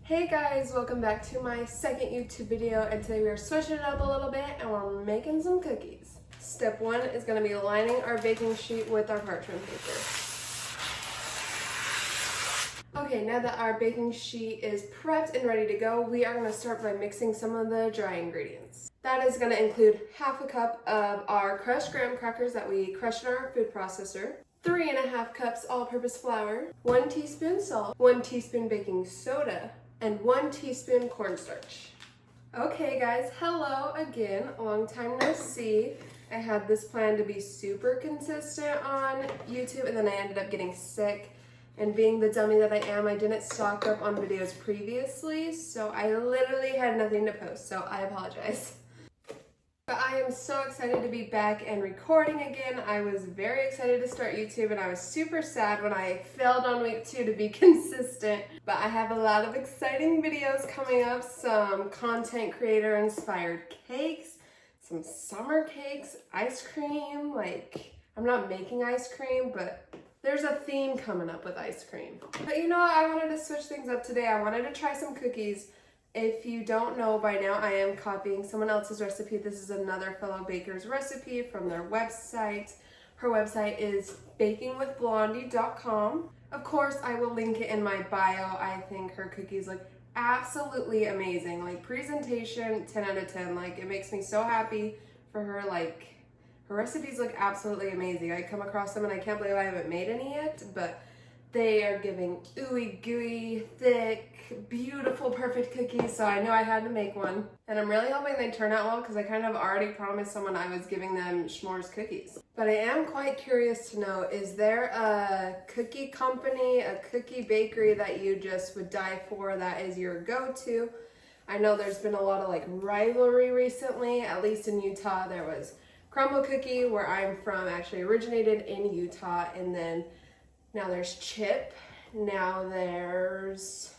Hey guys, welcome back to my second YouTube video, and today we are switching it up a little bit and we're making some cookies. Step one is going to be lining our baking sheet with our parchment paper. Okay, now that our baking sheet is prepped and ready to go, we are going to start by mixing some of the dry ingredients. That is going to include half a cup of our crushed graham crackers that we crushed in our food processor, 3.5 cups all-purpose flour, 1 teaspoon salt, 1 teaspoon baking soda, and 1 teaspoon cornstarch. Okay guys, hello again, long time no see. I had this plan to be super consistent on YouTube and then I ended up getting sick, and being the dummy that I am, I didn't stock up on videos previously, so I literally had nothing to post, so I apologize. But I am so excited to be back and recording again. I was very excited to start YouTube and I was super sad when I failed on week 2 to be consistent. But I have a lot of exciting videos coming up, some content creator inspired cakes, some summer cakes, ice cream. I'm not making ice cream, but there's a theme coming up with ice cream. But you know what, I wanted to switch things up today. I wanted to try some cookies. If you don't know by now, I am copying someone else's recipe. This is another fellow baker's recipe from their website. Her website is bakingwithblondie.com. Of course, I will link it in my bio. I think her cookies look absolutely amazing. Like, presentation, 10 out of 10. Like, it makes me so happy for her. Like, her recipes look absolutely amazing. I come across them and I can't believe I haven't made any yet, but they are giving ooey gooey, thick, beautiful, perfect cookies, so I knew I had to make one. And I'm really hoping they turn out well because I kind of already promised someone I was giving them s'mores cookies. But I am quite curious to know, is there a cookie company, a cookie bakery that you just would die for, that is your go-to? I know there's been a lot of rivalry recently, at least in Utah. There was Crumble Cookie, where I'm from, actually originated in Utah, and then now there's Chip. Now there's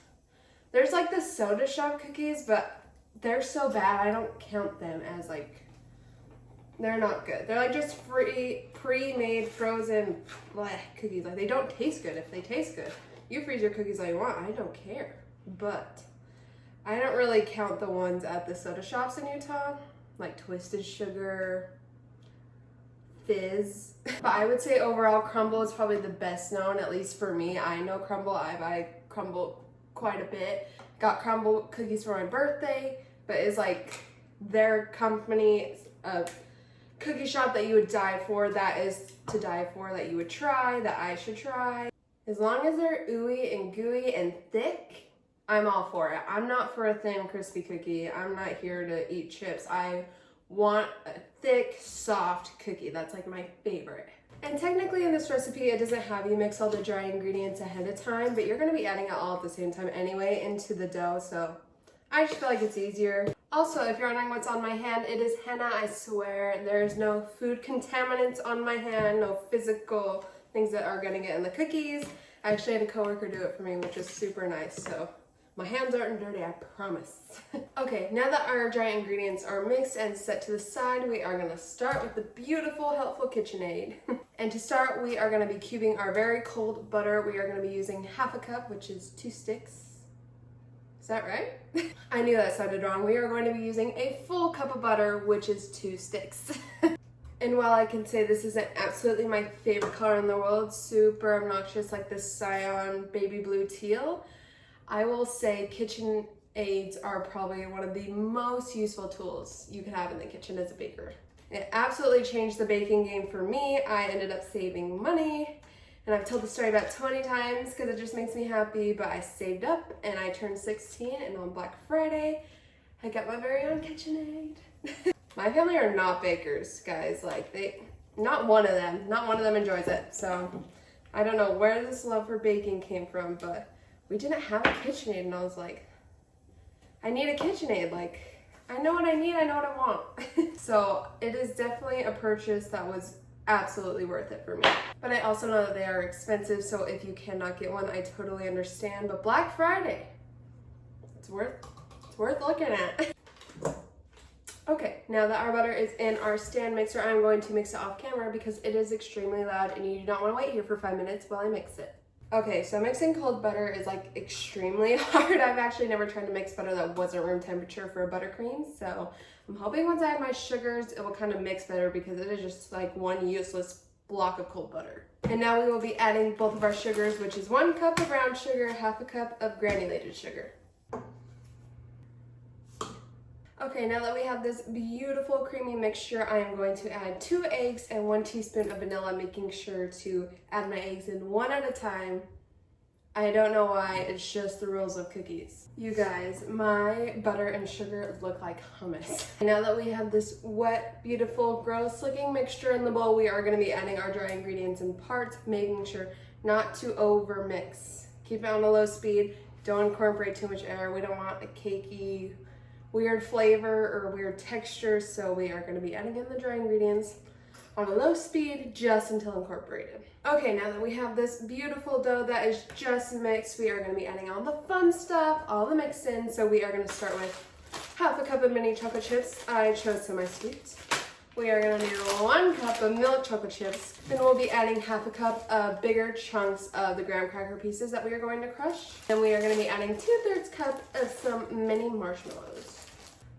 like the soda shop cookies, but they're so bad I don't count them as they're not good. They're just pre-made frozen cookies. They don't taste good. If they taste good, you freeze your cookies all you want. I don't care. But I don't really count the ones at the soda shops in Utah, like Twisted Sugar, Fizz. But I would say overall Crumble is probably the best known, at least for me. I know Crumble. I buy Crumble quite a bit. Got Crumble cookies for my birthday, but it's their company, a cookie shop that you would die for, that is to die for, that you would try, that I should try. As long as they're ooey and gooey and thick, I'm all for it. I'm not for a thin crispy cookie. I'm not here to eat chips. I want a thick, soft cookie. That's my favorite. And technically in this recipe, it doesn't have you mix all the dry ingredients ahead of time, but you're going to be adding it all at the same time anyway into the dough, so I just feel like it's easier. Also, if you're wondering what's on my hand, it is henna, I swear. There's no food contaminants on my hand, no physical things that are going to get in the cookies. I actually had a coworker do it for me, which is super nice, so my hands aren't dirty, I promise. Okay, now that our dry ingredients are mixed and set to the side, we are gonna start with the beautiful, helpful KitchenAid. And to start, we are gonna be cubing our very cold butter. We are gonna be using half a cup, which is 2 sticks. Is that right? I knew that sounded wrong. We are going to be using a full cup of butter, which is 2 sticks. And while I can say this isn't absolutely my favorite color in the world, super obnoxious, like this cyan baby blue teal, I will say KitchenAids are probably one of the most useful tools you can have in the kitchen as a baker. It absolutely changed the baking game for me. I ended up saving money, and I've told the story about 20 times because it just makes me happy, but I saved up and I turned 16, and on Black Friday, I got my very own KitchenAid. My family are not bakers, guys. Not one of them enjoys it, so I don't know where this love for baking came from, but we didn't have a KitchenAid, and I was like, I need a KitchenAid. I know what I need, I know what I want. So it is definitely a purchase that was absolutely worth it for me. But I also know that they are expensive, so if you cannot get one, I totally understand. But Black Friday, it's worth looking at. Okay, now that our butter is in our stand mixer, I'm going to mix it off camera because it is extremely loud and you do not want to wait here for 5 minutes while I mix it. Okay, so mixing cold butter is like extremely hard. I've actually never tried to mix butter that wasn't room temperature for a buttercream. So I'm hoping once I add my sugars, it will kind of mix better because it is just like one useless block of cold butter. And now we will be adding both of our sugars, which is 1 cup of brown sugar, half a cup of granulated sugar. Okay, now that we have this beautiful creamy mixture, I am going to add 2 eggs and 1 teaspoon of vanilla, making sure to add my eggs in one at a time. I don't know why, it's just the rules of cookies. You guys, my butter and sugar look like hummus. Now that we have this wet, beautiful, gross looking mixture in the bowl, we are going to be adding our dry ingredients in parts, making sure not to over mix. Keep it on a low speed, don't incorporate too much air. We don't want a cakey, weird flavor or weird texture, so we are going to be adding in the dry ingredients on a low speed just until incorporated. Okay, now that we have this beautiful dough that is just mixed, we are going to be adding all the fun stuff, all the mix-in. So we are going to start with half a cup of mini chocolate chips. I chose semi-sweet. We are going to do 1 cup of milk chocolate chips. Then we'll be adding half a cup of bigger chunks of the graham cracker pieces that we are going to crush. Then we are going to be adding 2/3 cup of some mini marshmallows.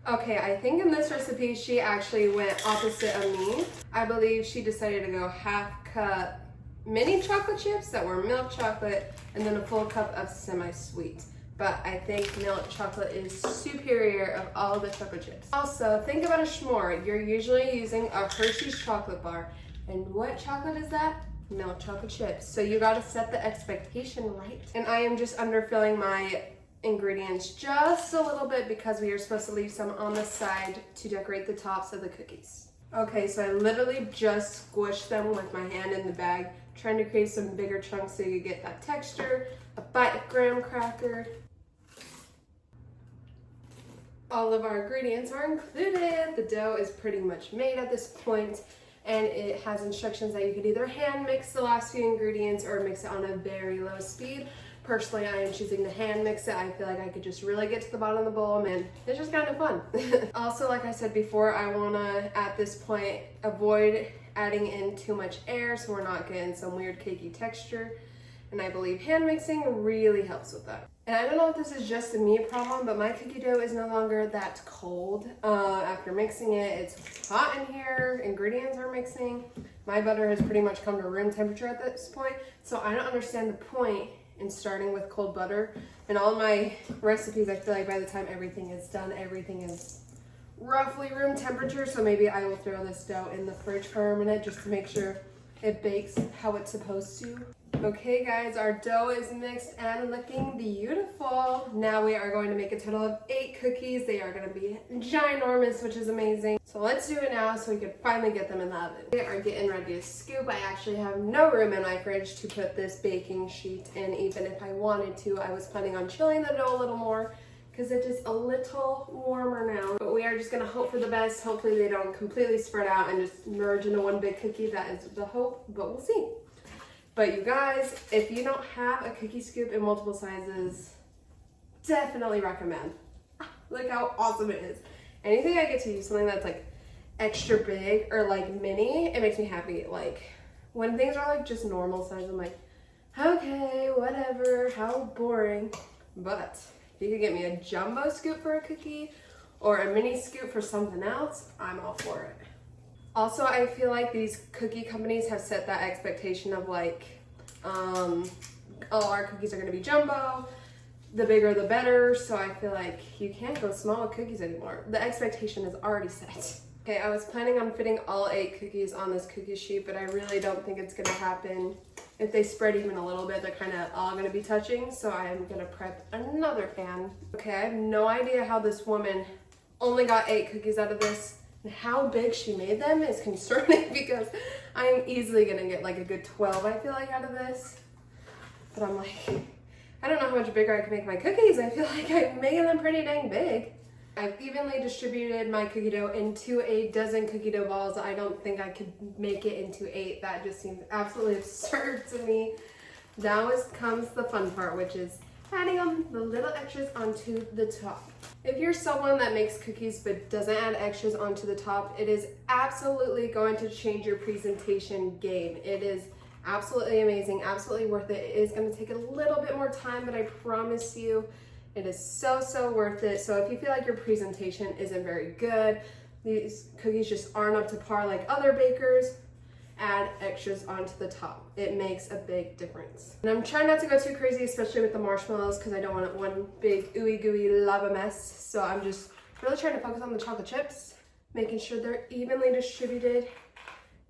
Okay, I think in this recipe she actually went opposite of me. I believe she decided to go half cup mini chocolate chips that were milk chocolate and then a full cup of semi-sweet. But I think milk chocolate is superior of all of the chocolate chips. Also, think about a s'more. You're usually using a Hershey's chocolate bar. And what chocolate is that? Milk chocolate chips. So you gotta set the expectation right. And I am just underfilling my ingredients just a little bit because we are supposed to leave some on the side to decorate the tops of the cookies. Okay, so I literally just squished them with my hand in the bag, trying to create some bigger chunks so you get that texture, a bite of graham cracker. All of our ingredients are included. The dough is pretty much made at this point, and it has instructions that you could either hand mix the last few ingredients or mix it on a very low speed. Personally, I am choosing to hand mix it. I feel like I could just really get to the bottom of the bowl, and it's just kind of fun. Also, like I said before, I wanna, at this point, avoid adding in too much air so we're not getting some weird cakey texture. And I believe hand mixing really helps with that. And I don't know if this is just a me problem, but my cookie dough is no longer that cold. After mixing it, it's hot in here, ingredients are mixing. My butter has pretty much come to room temperature at this point, so I don't understand the point in starting with cold butter. In all my recipes, I feel like by the time everything is done, everything is roughly room temperature, so maybe I will throw this dough in the fridge for a minute just to make sure it bakes how it's supposed to. Okay guys, our dough is mixed and looking beautiful. Now we are going to make a total of 8 cookies. They are going to be ginormous, which is amazing. So let's do it now so we can finally get them in the oven. We are getting ready to scoop. I actually have no room in my fridge to put this baking sheet in. Even if I wanted to, I was planning on chilling the dough a little more because it is a little warmer now. But we are just going to hope for the best. Hopefully they don't completely spread out and just merge into one big cookie. That is the hope, but we'll see. But you guys, if you don't have a cookie scoop in multiple sizes, definitely recommend. Look how awesome it is. Anything I get to use something that's like extra big or like mini, it makes me happy. Like when things are like just normal size, I'm like, okay, whatever, how boring. But if you could get me a jumbo scoop for a cookie or a mini scoop for something else, I'm all for it. Also, I feel like these cookie companies have set that expectation of like, oh, our cookies are gonna be jumbo, the bigger the better, so I feel like you can't go small with cookies anymore. The expectation is already set. Okay, I was planning on fitting all 8 cookies on this cookie sheet, but I really don't think it's gonna happen. If they spread even a little bit, they're kind of all gonna be touching, so I am gonna prep another pan. Okay, I have no idea how this woman only got 8 cookies out of this. And how big she made them is concerning because I'm easily gonna get like a good 12, I feel like, out of this. But I'm like, I don't know how much bigger I can make my cookies. I feel like I'm making them pretty dang big. I've evenly distributed my cookie dough into a dozen cookie dough balls. I don't think I could make it into 8. That just seems absolutely absurd to me. Now comes the fun part, which is adding on the little extras onto the top. If you're someone that makes cookies but doesn't add extras onto the top, it is absolutely going to change your presentation game. It is absolutely amazing, absolutely worth it. It is going to take a little bit more time, but I promise you it is so, so worth it. So if you feel like your presentation isn't very good, these cookies just aren't up to par like other bakers, add extras onto the top. It makes a big difference. And I'm trying not to go too crazy, especially with the marshmallows, because I don't want it one big ooey gooey lava mess. So I'm just really trying to focus on the chocolate chips, making sure they're evenly distributed.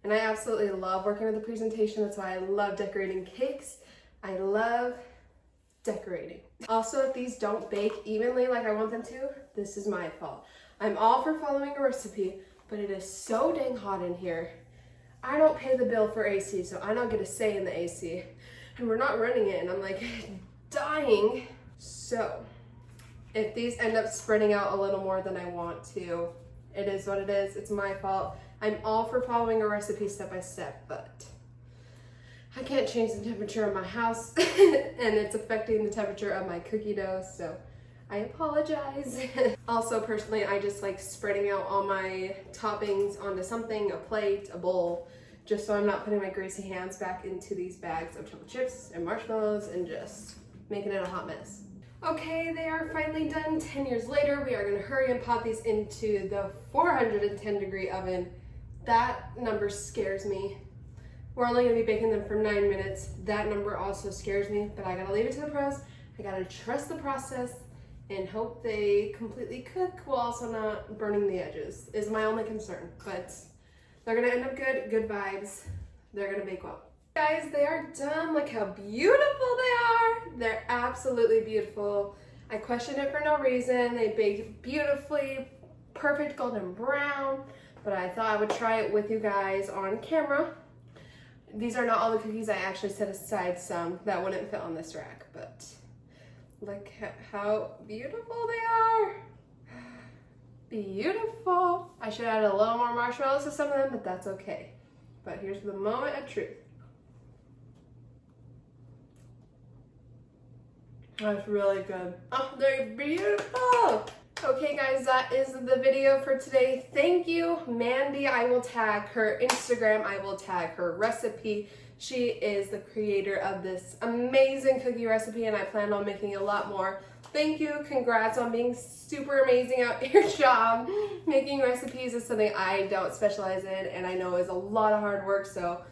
And I absolutely love working with the presentation. That's why I love decorating cakes. I love decorating. Also, if these don't bake evenly like I want them to, this is my fault. I'm all for following a recipe, but it is so dang hot in here. I don't pay the bill for AC, so I don't get a say in the AC. And we're not running it, and I'm like dying. So if these end up spreading out a little more than I want to, it is what it is. It's my fault. I'm all for following a recipe step by step, but I can't change the temperature of my house and it's affecting the temperature of my cookie dough, so I apologize. Also, personally, I just like spreading out all my toppings onto something, a plate, a bowl, just so I'm not putting my greasy hands back into these bags of chocolate chips and marshmallows and just making it a hot mess. Okay, they are finally done. 10 years later, we are gonna hurry and pop these into the 410-degree oven. That number scares me. We're only gonna be baking them for 9 minutes. That number also scares me, but I gotta leave it to the pros. I gotta trust the process and hope they completely cook while also not burning the edges is my only concern. But they're gonna end up good, good vibes. They're gonna bake well. Guys, they are done. Look how beautiful they are. They're absolutely beautiful. I questioned it for no reason. They baked beautifully, perfect golden brown, but I thought I would try it with you guys on camera. These are not all the cookies. I actually set aside some that wouldn't fit on this rack, but look at how beautiful they are. Beautiful. I should add a little more marshmallows to some of them, but that's okay. But here's the moment of truth. That's really good. Oh, they're beautiful. Okay guys, that is the video for today. Thank you, Mandy. I will tag her Instagram. I will tag her recipe. She is the creator of this amazing cookie recipe and I plan on making a lot more. Thank you. Congrats on being super amazing at your job. Making recipes is something I don't specialize in and I know is a lot of hard work, so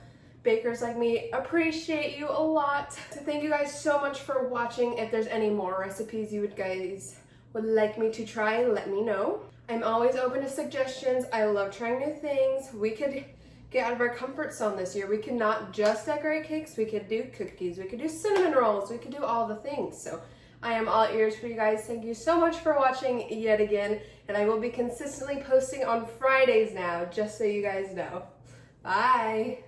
bakers like me appreciate you a lot. So thank you guys so much for watching. If there's any more recipes you guys would like me to try, let me know. I'm always open to suggestions. I love trying new things. We could get out of our comfort zone this year. We could not just decorate cakes. We could do cookies. We could do cinnamon rolls. We could do all the things. So I am all ears for you guys. Thank you so much for watching yet again. And I will be consistently posting on Fridays now, just so you guys know. Bye.